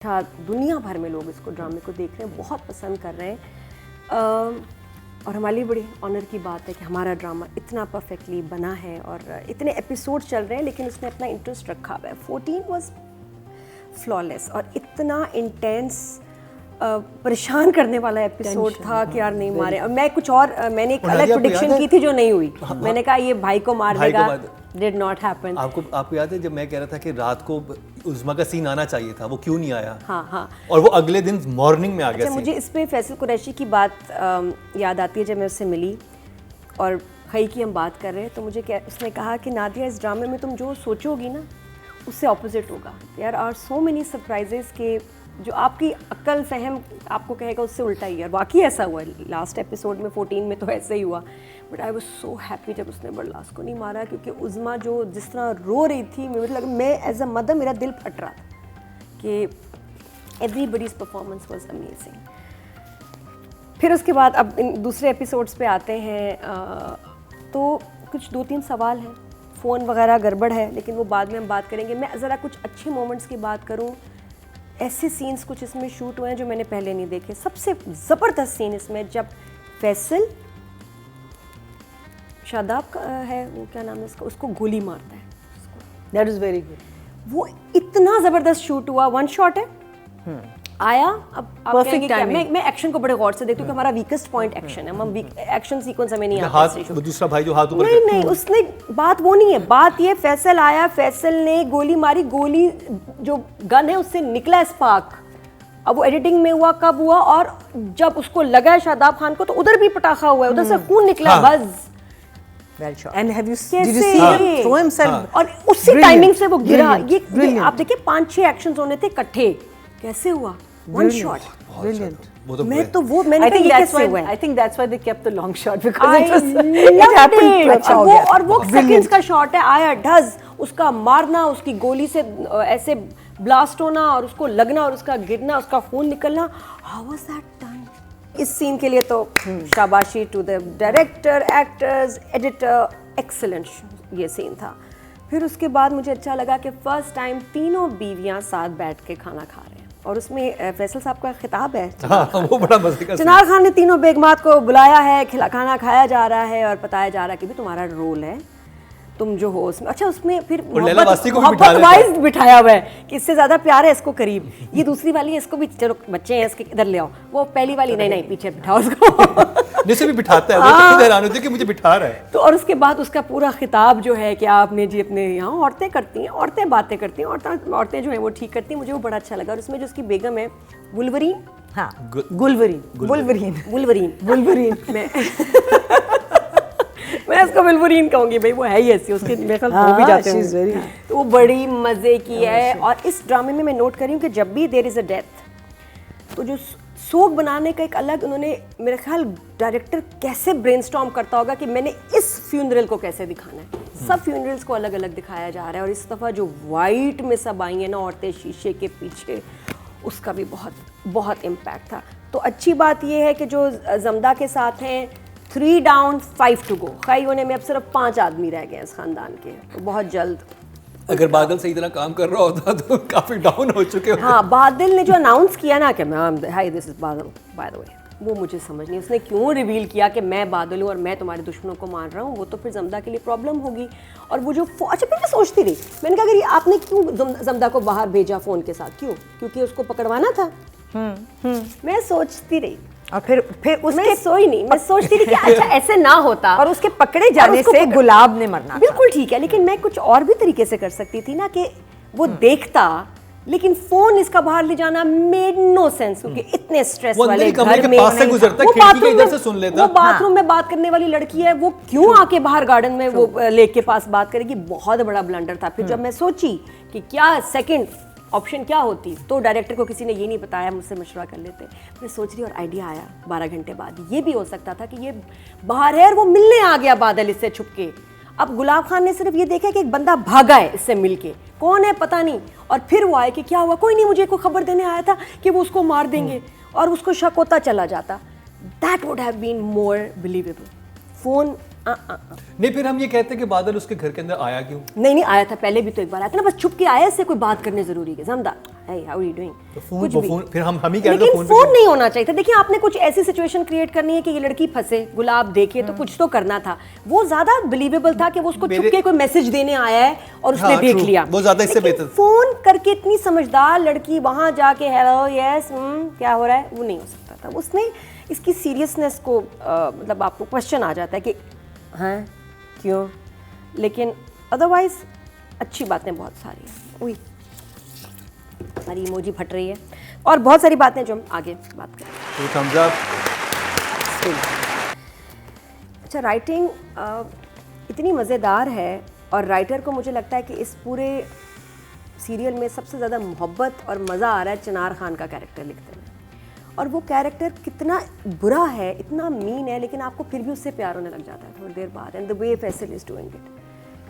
दुनिया भर में लोग इसको ड्रामे को देख रहे हैं, बहुत पसंद कर रहे हैं और हमारे लिए बड़ी ऑनर की बात है कि हमारा ड्रामा इतना परफेक्टली बना है और इतने एपिसोड चल रहे हैं लेकिन उसने अपना इंटरेस्ट रखा हुआ है। 14 वाज फ्लॉलेस और इतना इंटेंस परेशान करने वाला एपिसोड था कि यार नहीं मारे। और मैं कुछ और मैंने एक अलग प्रेडिक्शन की थी जो नहीं हुई। मैंने कहा ये भाई को मार देगा, डिड नॉट हैपन। आपको याद है जब मैं कह रहा था कि रात को उज़्मा का सीन आना चाहिए था, वो क्यों नहीं आया? हाँ। और वो अगले दिन मॉर्निंग में आ गया। अच्छा, मुझे इस पे फैसल कुरैशी की बात याद आती है। जब मैं उससे मिली और खई की हम बात कर रहे हैं तो मुझे उसने कहा कि नादिया इस ड्रामे में तुम जो सोचोगी ना उससे ऑपोजिट होगा। There are so many surprises के जो आपकी अक्ल फहम आपको कहेगा उससे उल्टा ही है। और वाकई ऐसा हुआ लास्ट एपिसोड में 14 में तो ऐसे ही हुआ। But I was so happy जब उसने बरलास को नहीं मारा, क्योंकि उज़्मा जो जिस तरह रो रही थी, मैं एज अ मदर मेरा दिल फट रहा था कि एवरीबडीज़ परफॉर्मेंस वाज अमेजिंग। फिर उसके बाद अब इन दूसरे एपिसोड्स पे आते हैं तो कुछ 2-3 सवाल हैं। फ़ोन वगैरह गड़बड़ है लेकिन वो बाद में हम बात करेंगे। मैं ज़रा कुछ अच्छे मोमेंट्स की बात करूँ। ऐसे सीन्स कुछ इसमें शूट हुए हैं जो मैंने पहले नहीं देखे। सबसे ज़बरदस्त सीन इसमें जब फैसल शादाब का है, वो क्या नाम है उसका, उसको गोली मारता है। That is very good. वो इतना ज़बरदस्त शूट हुआ। 1 शॉट है आया। अब आप कहेंगे क्या, मैं एक्शन को बड़े गौर से देखती हूँ कि हमारा वीकेस्ट पॉइंट एक्शन है। हम एक्शन सीक्वेंस हमें नहीं आता। वो दूसरा भाई जो हाथ ऊपर नहीं उसने बात वो नहीं है। बात ये फैसल आया, फैसल ने गोली मारी, गोली जो गन है उससे निकला स्पार्क। अब वो एडिटिंग में हुआ कब हुआ, और जब उसको लगा है शादाब खान को तो उधर भी पटाखा हुआ है, उधर से खून निकला। बस Well shot. And did you see him throw himself? और उसी टाइमिंग से वो गिरा। ये आप देखिए 5-6 एक्शंस होने थे इकट्ठे, कैसे हुआ? 1 shot. Brilliant. मैंने I think that's why. हुआ है? I think that's why they kept the long shot because it loved happened. it. अच्छा हो गया। और वो सेकंड्स का शॉट है। आया ढज, उसका मारना, उसकी गोली से ऐसे ब्लास्ट होना और उसको लगना और उसका गिरना, उसका खून निकलना। How was that done? इस सीन के लिए तो शाबाशी to the director, actors, editor, excellent ये सीन था। फिर उसके बाद मुझे अच्छा लगा कि फर्स्ट टाइम तीनों बीवियां साथ बैठ के खाना खा रहे हैं और उसमें फैसल साहब का खिताब है। वो बड़ा मजे का। चिनार खान ने तीनों बेगमात को बुलाया है, खाना खाया जा रहा है और बताया जा रहा है कि भी तुम्हारा रोल है, तुम जो हो उसमें। अच्छा, उसमें फिर मोहब्बत वाइज बिठाया हुआ है कि इससे ज्यादा प्यार है इसको करीब। ये दूसरी वाली है, इसको भी चलो बच्चे हैं इसके इधर ले आओ। वो पहली वाली नहीं पीछे बिठाओ उसको। जैसे भी बिठाता है, वो तो खुद हैरान होती है कि मुझे बिठा रहा है। तो और उसके बाद उसका पूरा खिताब जो है कि आपने जी अपने यहाँ औरतें करती हैं, औरतें बातें करती हैं, औरतें जो हैं वो ठीक करती हैं। मुझे वो बड़ा अच्छा लगा। और उसमें जो उसकी बेगम है वुल्वरीन, हाँ गुलवरीन मैं उसको वुल्वरीन कहूँगी भाई, वो है ही ऐसी, उसके मेरे ख्याल हो भी जाते हैं। तो वो बड़ी मज़े की है। और इस ड्रामे में मैं नोट करी हूँ कि जब भी देयर इज़ अ डेथ तो जो सोग बनाने का एक अलग उन्होंने, मेरे ख्याल डायरेक्टर कैसे ब्रेनस्टॉर्म करता होगा कि मैंने इस फ्यूनरल को कैसे दिखाना है। सब फ्यूनरल्स को अलग अलग दिखाया जा रहा है और इस दफ़ा जो वाइट में सब आई हैं ना औरतें शीशे के पीछे, उसका भी बहुत इम्पैक्ट था। तो अच्छी बात यह है कि जो जमदा के साथ हैं 3 down 5 to go। खैर होने में अब सिर्फ 5 आदमी रह गए हैं इस खानदान के। तो बहुत जल्द अगर बादल सही तरह काम कर रहा होता तो काफी डाउन हो चुके होते। हाँ, बादल ने जो अनाउंस किया ना कि हाय दिस इज बादल बाय द वे, वो मुझे समझ नहीं उसने क्यों रिवील किया कि मैं बादल हूँ और मैं तुम्हारे दुश्मनों को मार रहा हूँ। वो तो फिर जमदा के लिए प्रॉब्लम होगी। और वो जो अच्छा, फिर मैं सोचती रही, मैंने कहा अगर ये आपने क्यों जमदा को बाहर भेजा फ़ोन के साथ, क्यों? क्योंकि उसको पकड़वाना था। मैं सोचती रही और फिर उसके सोई नहीं, मैं सोचती थी कि अच्छा ऐसे ना होता और उसके पकड़े जाने से गुलाब ने मरना। बिल्कुल ठीक है, लेकिन मैं कुछ और भी तरीके से कर सकती थी ना कि वो देखता, लेकिन फोन इसका बाहर ले जाना मेड नो सेंस, क्योंकि इतने स्ट्रेस वाले घर में पास से गुजरता, खिड़की के इधर से सुन लेता। वो बाथरूम में बात करने वाली लड़की है, वो क्यों आके बाहर गार्डन में वो लेक के पास बात करेगी? बहुत बड़ा ब्लंडर था। फिर जब मैं सोची कि क्या सेकंड ऑप्शन क्या होती, तो डायरेक्टर को किसी ने ये नहीं बताया, मुझसे मशवरा कर लेते। मैं सोच रही और आइडिया आया 12 घंटे बाद, ये भी हो सकता था कि ये बाहर है और वो मिलने आ गया बादल इससे छुप के। अब गुलाब खान ने सिर्फ ये देखा कि एक बंदा भागा है इससे मिलके, कौन है पता नहीं, और फिर वो आए कि क्या हुआ, कोई नहीं, मुझे कोई खबर देने आया था कि वो उसको मार देंगे, और उसको शक होता चला जाता। That would have been more believable. Phone नहीं, फिर हम ये कहते हैं कि बादल उसके घर के अंदर आया क्यों? नहीं आया था, पहले भी तो एक बार आया था ना, बस छुप के आया, इससे कोई बात करनी जरूरी है जमदा, hey how are you doing, तो फोन फिर हम ही कह रहे लेकिन फोन नहीं होना चाहिए था। देखिए आपने कुछ ऐसी सिचुएशन क्रिएट करनी है कि ये लड़की फंसे, गुलाब देखे, तो कुछ तो करना था। वो ज्यादा बिलीवेबल था कि वो उसको छुप के कोई मैसेज देने आया है और उसने देख लिया, वो ज्यादा इससे बेहतर। फोन करके इतनी समझदार लड़की वहां जाके हेलो यस क्या हो रहा है, वो नहीं हो सकता था। उसने इसकी सीरियसनेस को मतलब आपको क्वेश्चन आ जाता है कि हाँ क्यों, लेकिन अदरवाइज अच्छी बातें बहुत सारी हैं। उई हमारी इमोजी फट रही है, और बहुत सारी बातें जो हम आगे बात करें। Thums up. अच्छा, राइटिंग इतनी मज़ेदार है, और राइटर को मुझे लगता है कि इस पूरे सीरियल में सबसे ज़्यादा मोहब्बत और मज़ा आ रहा है चिनार खान का कैरेक्टर लिखते में। और वो कैरेक्टर कितना बुरा है, इतना मीन है, लेकिन आपको फिर भी उससे प्यार होने लग जाता है थोड़ी देर बाद। And the way Faisal is doing it,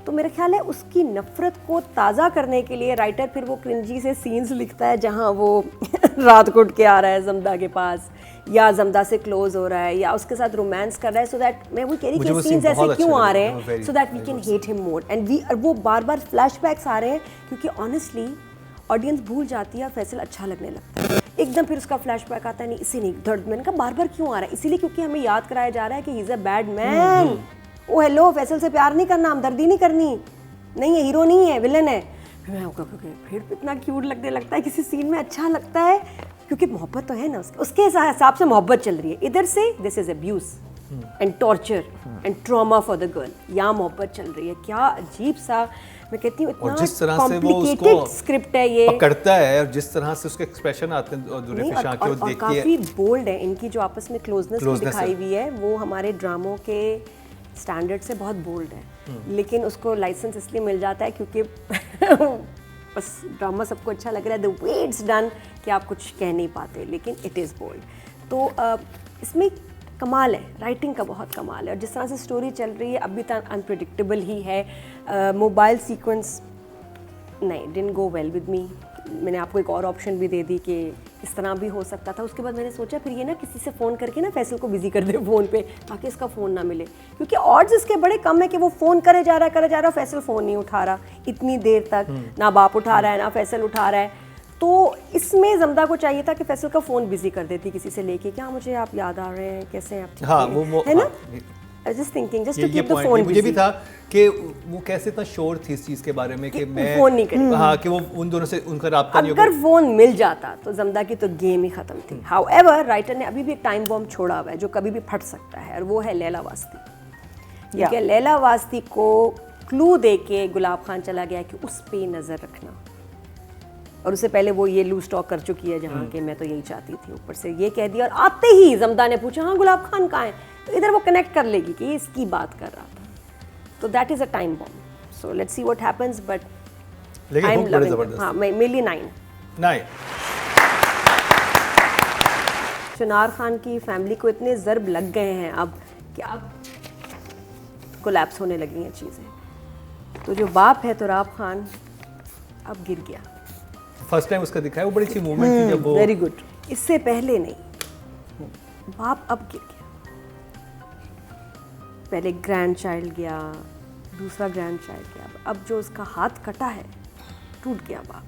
तो मेरा ख्याल है उसकी नफ़रत को ताज़ा करने के लिए राइटर फिर वो क्रिंजी से सीन्स लिखता है जहाँ वो रात को उठ के आ रहा है जमदा के पास, या जमदा से क्लोज हो रहा है, या उसके साथ रोमांस कर रहा है, सो दैट मैं वो कह रही कि सीन्स ऐसे क्यों आ रहे हैं, so that we can hate him more. And वो बार बार फ्लैशबैक्स आ रहे हैं, क्योंकि ऑनेस्टली ऑडियंस भूल जाती है, फैसल अच्छा लगने लगता है एकदम, फिर उसका फ्लैशबैक आता है, नहीं इसे नहीं, दर्द मैंने कहा बार बार क्यों आ रहा है, इसीलिए क्योंकि हमें याद कराया जा रहा है कि he is a bad man. Oh hello, Faisal से प्यार नहीं करना, हमदर्दी नहीं करनी, नहीं है, हीरो नहीं है, विलन है। फिर इतना क्यूट लगने लगता है, किसी सीन में अच्छा लगता है, क्योंकि मोहब्बत तो है ना, उसके हिसाब से मोहब्बत चल रही है। इधर से this is abuse and torture and trauma for the girl, या मोहब्बत चल रही है। क्या अजीब सा, मैं कहती हूँ इतना कॉम्प्लिकेटेड स्क्रिप्ट है ये, पकड़ता है, और जिस तरह से उसके एक्सप्रेशन आते हैं और काफी बोल्ड है इनकी जो आपस में क्लोजनेस दिखाई हुई है, वो हमारे ड्रामों के स्टैंडर्ड से बहुत बोल्ड है। लेकिन उसको लाइसेंस इसलिए मिल जाता है क्योंकि बस ड्रामा सबको अच्छा लग रहा है, द वे इट्स डन, कि आप कुछ कह नहीं पाते, लेकिन इट इज़ बोल्ड। तो इसमें कमाल है, राइटिंग का बहुत कमाल है, और जिस तरह से स्टोरी चल रही है अभी तक अनप्रेडिक्टेबल ही है। मोबाइल सीक्वेंस नहीं, didn't go well with me. मैंने आपको एक और ऑप्शन भी दे दी कि इस तरह भी हो सकता था। उसके बाद मैंने सोचा फिर ये ना किसी से फ़ोन करके ना फैसल को बिजी कर दे फ़ोन पे, ताकि इसका फ़ोन ना मिले, क्योंकि ऑड्स इसके बड़े कम है कि वो फ़ोन करे जा रहा, फैसल फ़ोन नहीं उठा रहा इतनी देर तक, ना बाप उठा रहा है ना फैसल उठा रहा है। तो इसमें जमदा को चाहिए था कि फैसल का फ़ोन बिजी कर देती किसी से लेके, क्या मुझे आप याद आ रहे हैं, कैसे हैं आप, हाँ, वो है ना, just thinking just to keep the phone busy। मुझे भी था कि वो कैसे इतना श्योर थी इस चीज़ के बारे में कि मैं फ़ोन नहीं करें, हाँ, कि वो उन दोनों से उनका राब्ता नहीं होगा। अगर फ़ोन मिल जाता तो जमदा की तो गेम ही ख़त्म थी। हाउएवर राइटर ने अभी भी एक टाइम बॉम्ब छोड़ा हुआ है जो कभी भी फट सकता है, और वो है लैला वास्ती। क्योंकि लैला वास्ती को क्लू दे के गुलाब खान चला गया कि उस पे नज़र रखना, और उससे पहले वो ये लूज टॉक कर चुकी है जहाँ कि मैं तो यही चाहती थी, ऊपर से ये कह दिया, और आते ही जमदा ने पूछा हाँ गुलाब खान कहाँ है, तो इधर वो कनेक्ट कर लेगी कि इसकी बात कर रहा था। तो that is a time bomb. So let's see what happens, but I am loving. हाँ, मेनली 9। चिनार खान की फैमिली को इतने ज़र्ब लग गए हैं अब कि अब कोलैप्स होने लगी हैं चीज़ें। तो जो बाप है तुराब खान अब गिर गया। फर्स्ट टाइम उसका दिखाया, वो बड़ी अच्छी मूवमेंट थी जब वो, वेरी गुड। इससे पहले नहीं, बाप अब गिर गया। पहले ग्रैंड चाइल्ड गया, दूसरा ग्रैंड चाइल्ड गया, अब जो उसका हाथ कटा है टूट गया बाप।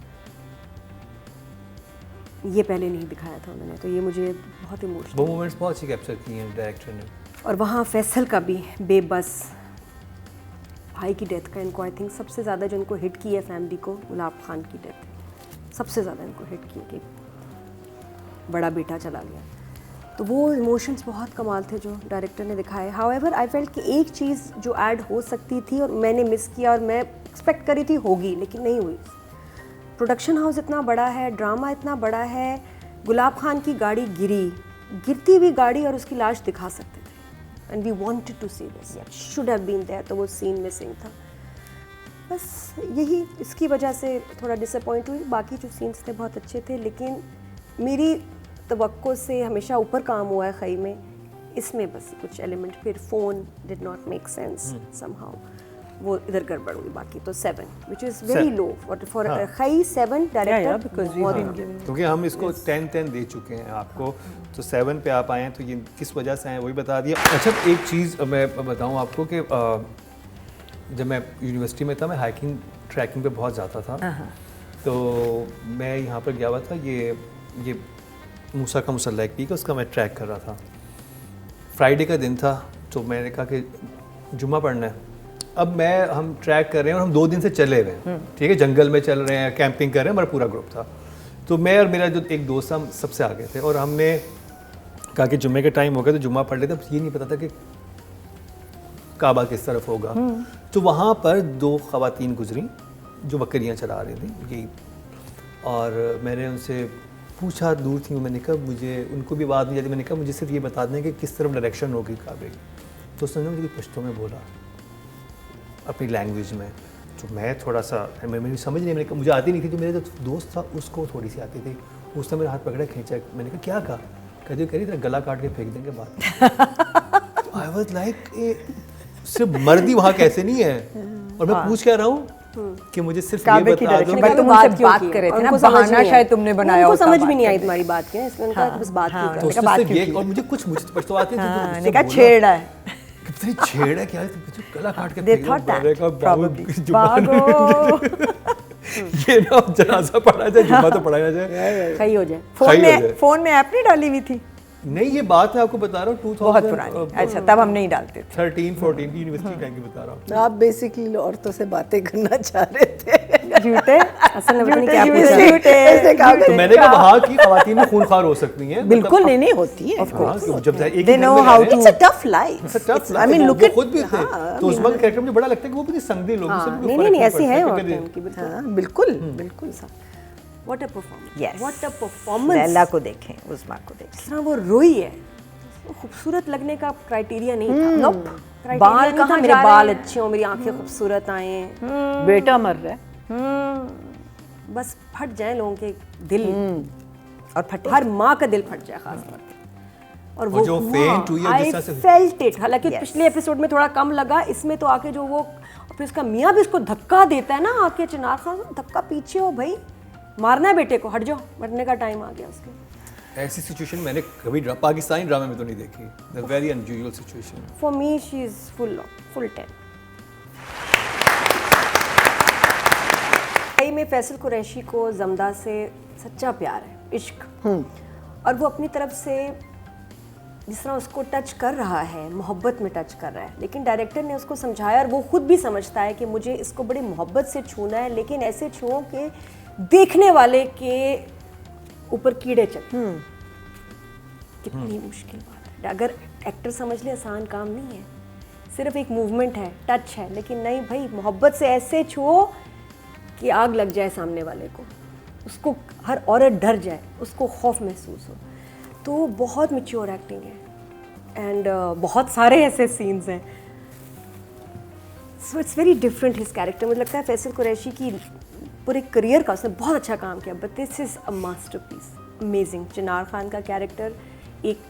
ये पहले नहीं दिखाया था उन्होंने, तो ये मुझे बहुत इमोशनल, वो मोमेंट्स बहुत अच्छी कैप्चर की हैं डायरेक्टर ने। और वहाँ फैसल का भी बेबस भाई की डेथ का इनको आई थिंक सबसे ज़्यादा जो इनको हिट की है फैमिली को, गुलाब खान की डेथ सबसे ज़्यादा इनको हिट की कि बड़ा बेटा चला गया। तो वो इमोशंस बहुत कमाल थे जो डायरेक्टर ने दिखाए। हाउएवर आई फेल्ट कि एक चीज़ जो ऐड हो सकती थी और मैंने मिस किया, और मैं एक्सपेक्ट करी थी होगी लेकिन नहीं हुई। प्रोडक्शन हाउस इतना बड़ा है, ड्रामा इतना बड़ा है, गुलाब खान की गाड़ी गिरती हुई गाड़ी और उसकी लाश दिखा सकते थे, and we wanted to see this, should have been there, तो वो सीन मिसिंग था। बस यही इसकी वजह से थोड़ा डिसअपॉइंट हुई। बाकी जो सीन्स थे बहुत अच्छे थे, लेकिन मेरी तवक्को से हमेशा ऊपर काम हुआ है खई में, इसमें बस कुछ एलिमेंट, फिर phone did not make sense somehow. वो इधर गड़बड़ हुई, बाकी तो 7 which is very low for Khai 7 director because we've been given क्योंकि हम इसको 10 दे चुके हैं आपको, तो 7 पे आप आए हैं, तो ये किस वजह से आए वही बता दिया। अच्छा, एक चीज़ मैं बताऊं आपको कि जब मैं यूनिवर्सिटी में था, मैं हाइकिंग ट्रैकिंग पे बहुत जाता था। तो मैं यहाँ पर गया हुआ था, ये मूसा का मुसल्ला एक पीक, उसका मैं ट्रैक कर रहा था। फ्राइडे का दिन था, तो मैंने कहा कि जुम्मा पढ़ना है। अब हम ट्रैक कर रहे हैं और हम 2 दिन से चले हुए हैं, ठीक है, जंगल में चल रहे हैं, कैंपिंग कर रहे हैं, हमारा पूरा ग्रुप था। तो मैं और मेरा जो एक दोस्त था, हम सबसे आगे थे, और हमने कहा कि जुम्मे का टाइम हो गया तो जुम्मा पढ़ लेते। अब ये नहीं पता था कि काबा किस तरफ होगा। तो वहाँ पर 2 ख़वातीन गुजरी जो बकरियाँ चला रही थी यही, और मैंने उनसे पूछा, दूर थी, मैंने कहा मुझे, उनको भी बात नहीं जाती, मैंने कहा मुझे सिर्फ ये बता दें कि किस तरफ डायरेक्शन होगी काबे की। तो उसने मुझे पश्तो में बोला अपनी लैंग्वेज में, तो मैं थोड़ा सा मेरी समझ नहीं, मैंने कहा मुझे आती नहीं थी, जो मेरा जो दोस्त था उसको थोड़ी सी आती थी। उसने मेरा हाथ पकड़ा, खींचा, मैंने कहा क्या कहा? कहती करी तेरा गला काट के फेंक देंगे बात। आई वाज लाइक सिर्फ मर्दी वहाँ कैसे नहीं है, और मैं पूछ क्या रहा हूँ कि मुझे सिर्फ ये बता दो। मैं तुम उनसे बात कर रहे थे ना, बहाना शायद तुमने बनाया होगा, समझ भी नहीं आई तुम्हारी बात क्या, इसलिए उनका बस बात क्यों कर। तो उसने सिर्फ ये, और मुझे कुछ पछतो आती थी, मैंने कहा छेड़ा है, कितनी छेड़ है, क्या है, गला काट के They फेंक thought दो, that, मैंने कहा, probably. जुबान ये ना जनाजा पढ़ा जाए, जुम्मा तो पढ़ाया जाए, सही हो जाए। फोन में ऐप नहीं डाली हुई थी? नहीं, ये बात मैं आपको बता रहा हूँ 2000 बहुत पुरानी। अच्छा, तब हम नहीं डालते थे। 13-14 की यूनिवर्सिटी टाइम की बता रहा हूँ। आप बेसिकली औरतों से बातें करना चाह रहे थे। झूठे, असल में पता नहीं क्या पूछा। ऐसे कहा तो मैंने कहा वहाँ की ख़वातीन में खूनखार हो सकती हैं, बिल्कुल नहीं होती है। ऑफ कोर्स, जब एक They know how to- It's a tough life. I mean, look at, खुद भी थे, तो उस वक्त कैरेक्टर मुझे बड़ा लगता है कि वो भी संगदी लोग हैं। नहीं ऐसी है औरतें उनकी, बिल्कुल। हाँ, बिल्कुल बिल्कुल। What a performance, Yes. what a performance। Laila को देखें, उस्मा को देखें। जिस तरह वो रोई है, वो खूबसूरत लगने का क्राइटेरिया नहीं था। नोप, Criteria बाल नहीं था, कहाँ मेरे जा बाल रहे हैं? अच्छे हों, मेरी आंखें खूबसूरत आए, बेटा मर रहा है बस फट जाए लोगों के दिल, और फटे। हर माँ का दिल फट जाए खास तौर पे। और वो जो faint हुई है, जिस तरह से फेल्ट इट। हालांकि Yes. पिछले एपिसोड में थोड़ा कम लगा, इसमें तो आके जो वो फिर उसका मियाँ भी उसको धक्का देता है ना आके, चिनार खान धक्का, पीछे हो भाई, मारना है बेटे को, हट जाओ, मरने का टाइम आ गया उसके। ऐसी सिचुएशन मैंने कभी पाकिस्तानी ड्रामे में तो नहीं देखी। The very unusual situation. For me she is full 10। भाई में फैसल कुरैशी को जमदा से सच्चा प्यार है, इश्क, और वो अपनी तरफ से जिस तरह उसको टच कर रहा है, मोहब्बत में टच कर रहा है, लेकिन डायरेक्टर ने उसको समझाया, और वो खुद भी समझता है कि मुझे इसको बड़ी मोहब्बत से छूना है, लेकिन ऐसे छुओं के देखने वाले के ऊपर कीड़े चले। कितनी मुश्किल बात है, अगर एक्टर समझ ले आसान काम नहीं है, सिर्फ एक मूवमेंट है, टच है, लेकिन नहीं भाई, मोहब्बत से ऐसे छुओ कि आग लग जाए सामने वाले को, उसको हर औरत डर जाए, उसको खौफ महसूस हो। तो बहुत मैच्योर एक्टिंग है, एंड बहुत सारे ऐसे सीन्स हैं, so it's very different his character. मुझे लगता है फैसल कुरैशी की पूरे करियर का उसने बहुत अच्छा काम किया, but this is a masterpiece, amazing. Chinar Khan का कैरेक्टर एक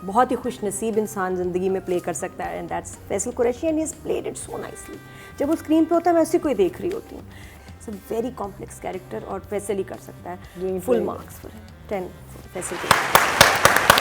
बहुत ही खुश नसीब इंसान ज़िंदगी में प्ले कर सकता है, and that's Faisal Qureshi, and he has played it so nicely. जब वो स्क्रीन पे होता है मैं उसी को ही देख रही होती हूँ। It's a very complex character, और फैसल ही कर सकता है। Full marks for 10 Faisal Qureshi.